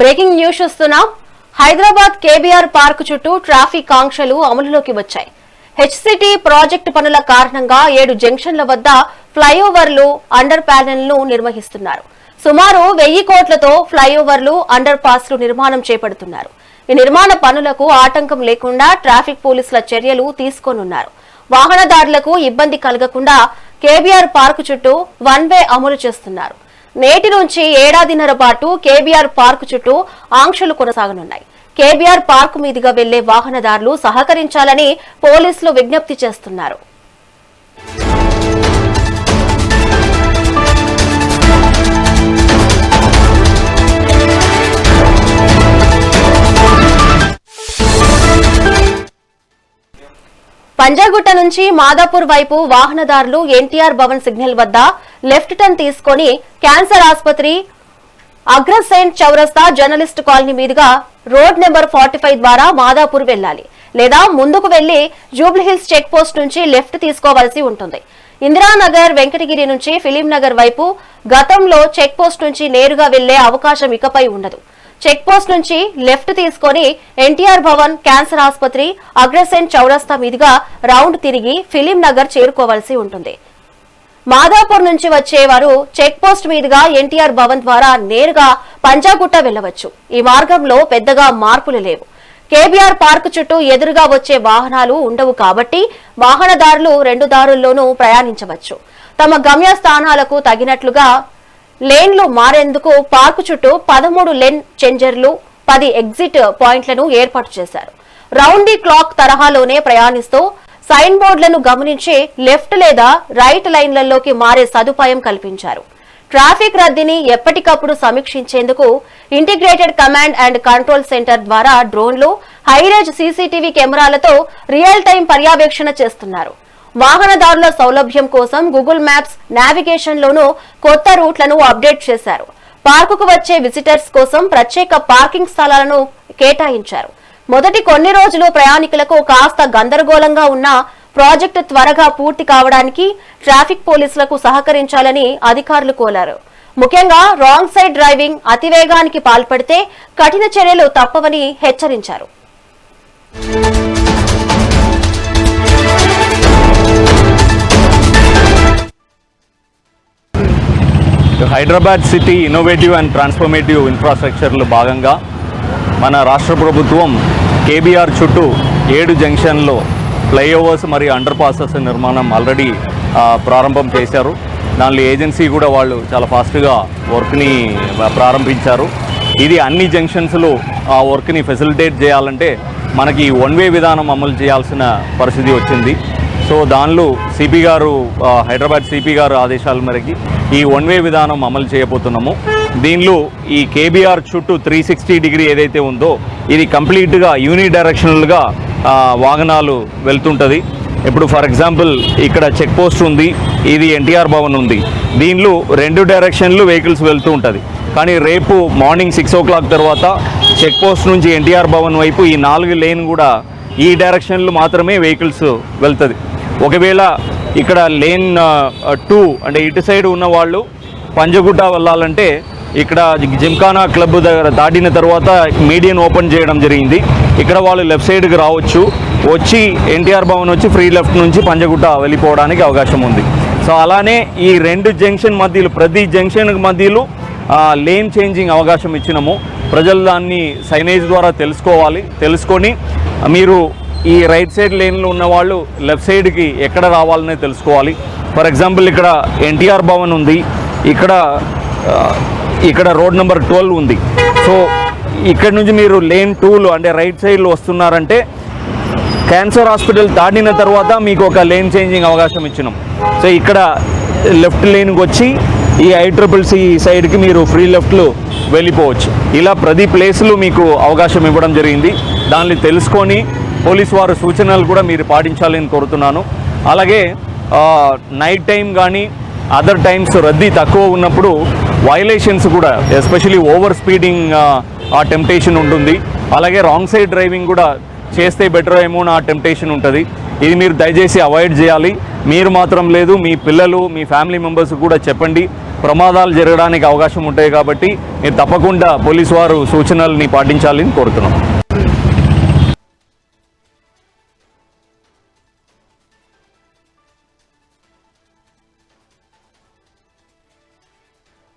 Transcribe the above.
Breaking news చూస్తున్నాం. Hyderabad KBR park చుట్టూ traffic ఆంక్షలు అమలులోకి వచ్చాయి. హెచ్సిటీ ప్రాజెక్టు పనుల కారణంగా 7 జంక్షన్ల వద్ద ఫ్లైఓవర్లు, అండర్ ప్యానెల్ను నిర్వహిస్తున్నారు. సుమారు 1000 కోట్లతో ఫ్లైఓవర్లు, అండర్ పాస్లు నిర్మాణం చేపడుతున్నారు. ఈ నిర్మాణ పనులకు ఆటంకం లేకుండా ట్రాఫిక్ పోలీసుల చర్యలు తీసుకోనున్నారు. వాహనదారులకు ఇబ్బంది కలగకుండా కేబీఆర్ పార్క్ చుట్టూ 1 వే అమలు చేస్తున్నారు. నేటి నుంచి ఏడాదిన్నర పాటు కేబీఆర్ పార్క్ చుట్టూ ఆంక్షలు కొనసాగనున్నాయి. కేబీఆర్ పార్క్ మీదుగా వెళ్లే వాహనదారులు సహకరించాలని పోలీసులు విజ్ఞప్తి చేస్తున్నారు. పంజాగుట్ట నుంచి మాదాపూర్ వైపు వాహనదారులు ఎన్టీఆర్ భవన్ సిగ్నల్ వద్ద లెఫ్ట్ టర్న్ తీసుకుని క్యాన్సర్ ఆసుపత్రి, అగ్రసేన్ చౌరస్తా, జర్నలిస్ట్ కాలనీ మీదుగా రోడ్ నెంబర్ 45 ద్వారా మాదాపూర్ వెళ్లాలి. లేదా ముందుకు వెళ్లి జూబ్లీహిల్స్ చెక్ పోస్ట్ నుంచి లెఫ్ట్ తీసుకోవాల్సి ఉంటుంది. ఇందిరానగర్, వెంకటగిరి నుంచి ఫిలిం నగర్ వైపు గతంలో చెక్ పోస్ట్ నుంచి నేరుగా వెళ్లే అవకాశం ఇకపై ఉండదు. చెక్ పోస్ట్ నుంచి లెఫ్ట్ తీసుకుని ఎన్టీఆర్ భవన్, క్యాన్సర్ ఆసుపత్రి, అగ్రసేన్ చౌరస్తా మీదుగా రౌండ్ తిరిగి ఫిలిం నగర్ చేరుకోవాల్సి ఉంటుంది. మాదాపూర్ నుంచి వచ్చేవారు చెక్ పోస్ట్ మీదుగా ఎన్టీఆర్ భవన్ ద్వారా నేరుగా పంజాగుట్ట వెళ్లవచ్చు. ఈ మార్గంలో పెద్దగా మార్పులు లేవు. కేబీఆర్ పార్క్ చుట్టూ ఎదురుగా వచ్చే వాహనాలు ఉండవు కాబట్టి వాహనదారులు 2 దారుల్లోనూ ప్రయాణించవచ్చు. తమ గమ్య స్థానాలకు తగినట్లుగా లేన్లు మారేందుకు పార్కు చుట్టూ 13 లేన్ చేంజర్లు, 10 ఎగ్జిట్ పాయింట్లను ఏర్పాటు చేశారు. రౌండ్ ది క్లాక్ తరహాలోనే ప్రయాణిస్తూ సైన్ బోర్డులను గమనించి లెఫ్ట్ లేదా రైట్ లైన్లలోకి మారే సదుపాయం కల్పించారు. ట్రాఫిక్ రద్దీని ఎప్పటికప్పుడు సమీక్షించేందుకు integrated command and control centre ద్వారా డ్రోన్లు, హైరేంజ్ సీసీటీవీ కెమెరాలతో రియల్ టైం పర్యవేక్షణ చేస్తున్నారు. వాహనదారుల సౌలభ్యం కోసం గూగుల్ మ్యాప్స్ నావిగేషన్ లోనూ కొత్త రూట్లను అప్డేట్ చేశారు. పార్కుకు వచ్చే విజిటర్స్ కోసం ప్రత్యేక పార్కింగ్ స్థలాలను కేటాయించారు. మొదటి కొన్ని రోజులు ప్రయాణికులకు కాస్త గందరగోళంగా ఉన్న ప్రాజెక్టు త్వరగా పూర్తి కావడానికి ట్రాఫిక్ పోలీసులకు సహకరించాలని అధికారులు కోరారు. ముఖ్యంగా రాంగ్ సైడ్ డ్రైవింగ్, అతివేగానికి పాల్పడితే కఠిన చర్యలు తప్పవని హెచ్చరించారు. Hyderabad city innovative and transformative ఇన్ఫ్రాస్ట్రక్చర్లో భాగంగా మన రాష్ట్ర ప్రభుత్వం కేబీఆర్ చుట్టూ 7 జంక్షన్లో ఫ్లైఓవర్స్ మరియు అండర్ పాసెస్ నిర్మాణం ఆల్రెడీ ప్రారంభం చేశారు. దానిలో ఏజెన్సీ కూడా వాళ్ళు చాలా ఫాస్ట్గా వర్క్ని ప్రారంభించారు. ఇది అన్ని జంక్షన్స్లో ఆ వర్క్ని ఫెసిలిటేట్ చేయాలంటే మనకి 1 వే విధానం అమలు చేయాల్సిన పరిస్థితి వచ్చింది. సో దానిలో సిపి గారు, హైదరాబాద్ సిపి గారు ఆదేశాల మేరకు ఈ 1 వే విధానం అమలు చేయబోతున్నాము. దీనిలో ఈ కేబీఆర్ చుట్టూ 360 డిగ్రీ ఏదైతే ఉందో ఇది కంప్లీట్గా యూని డైరెక్షనల్గా వాహనాలు వెళ్తుంటుంది. ఇప్పుడు ఫర్ ఎగ్జాంపుల్ ఇక్కడ చెక్ పోస్ట్ ఉంది, ఇది ఎన్టీఆర్ భవన్ ఉంది. దీనిలో 2 డైరెక్షన్లు వెహికల్స్ వెళ్తూ ఉంటుంది. కానీ రేపు మార్నింగ్ 6 o'clock తర్వాత చెక్ పోస్ట్ నుంచి ఎన్టీఆర్ భవన్ వైపు ఈ 4 లేన్ కూడా ఈ డైరెక్షన్లు మాత్రమే వెహికల్స్ వెళ్తుంది. ఒకవేళ ఇక్కడ లేన్ 2 అంటే ఇటు సైడ్ ఉన్న వాళ్ళు పంజగుట్ట వెళ్ళాలంటే ఇక్కడ జిమ్ఖానా క్లబ్ దగ్గర దాటిన తర్వాత మీడియన్ ఓపెన్ చేయడం జరిగింది. ఇక్కడ వాళ్ళు లెఫ్ట్ సైడ్కి రావచ్చు, వచ్చి ఎన్టీఆర్ భవన్ వచ్చి ఫ్రీ లెఫ్ట్ నుంచి పంజగుట్ట వెళ్ళిపోవడానికి అవకాశం ఉంది. సో అలానే ఈ 2 జంక్షన్ మధ్యలో, ప్రతి జంక్షన్ మధ్యలో లేన్ చేంజింగ్ అవకాశం ఇచ్చినాము. ప్రజలు దాన్ని సైనేజ్ ద్వారా తెలుసుకొని మీరు ఈ రైట్ సైడ్ లేన్లో ఉన్న వాళ్ళు లెఫ్ట్ సైడ్కి ఎక్కడ రావాలనే తెలుసుకోవాలి. ఫర్ ఎగ్జాంపుల్ ఇక్కడ ఎన్టీఆర్ భవన్ ఉంది, ఇక్కడ రోడ్ నెంబర్ 12 ఉంది. సో ఇక్కడ నుంచి మీరు లేన్ 2లో అంటే రైట్ సైడ్లో వస్తున్నారంటే క్యాన్సర్ హాస్పిటల్ దాటిన తర్వాత మీకు ఒక లేన్ చేంజింగ్ అవకాశం ఇచ్చినాం. సో ఇక్కడ లెఫ్ట్ లేన్కి వచ్చి ఈ ICCC సైడ్కి మీరు ఫ్రీ లెఫ్ట్లో వెళ్ళిపోవచ్చు. ఇలా ప్రతి ప్లేస్లో మీకు అవకాశం ఇవ్వడం జరిగింది. దాన్ని తెలుసుకొని పోలీసు వారి సూచనలు కూడా మీరు పాటించాలని కోరుతున్నాను. అలాగే నైట్ టైం కానీ అదర్ టైమ్స్ రద్దీ తక్కువ ఉన్నప్పుడు వైలేషన్స్ కూడా, ఎస్పెషలీ ఓవర్ స్పీడింగ్ ఆ టెంప్టేషన్ ఉంటుంది. అలాగే రాంగ్ సైడ్ డ్రైవింగ్ కూడా చేస్తే బెటర్ ఏమో నా టెంప్టేషన్ ఉంటుంది. ఇది మీరు దయచేసి అవాయిడ్ చేయాలి. మీరు మాత్రం లేదు, మీ పిల్లలు, మీ ఫ్యామిలీ మెంబర్స్ కూడా చెప్పండి. ప్రమాదాలు జరగడానికి అవకాశం ఉంటాయి. కాబట్టి మీరు తప్పకుండా పోలీసు వారు సూచనల్ని పాటించాలని కోరుతున్నాం.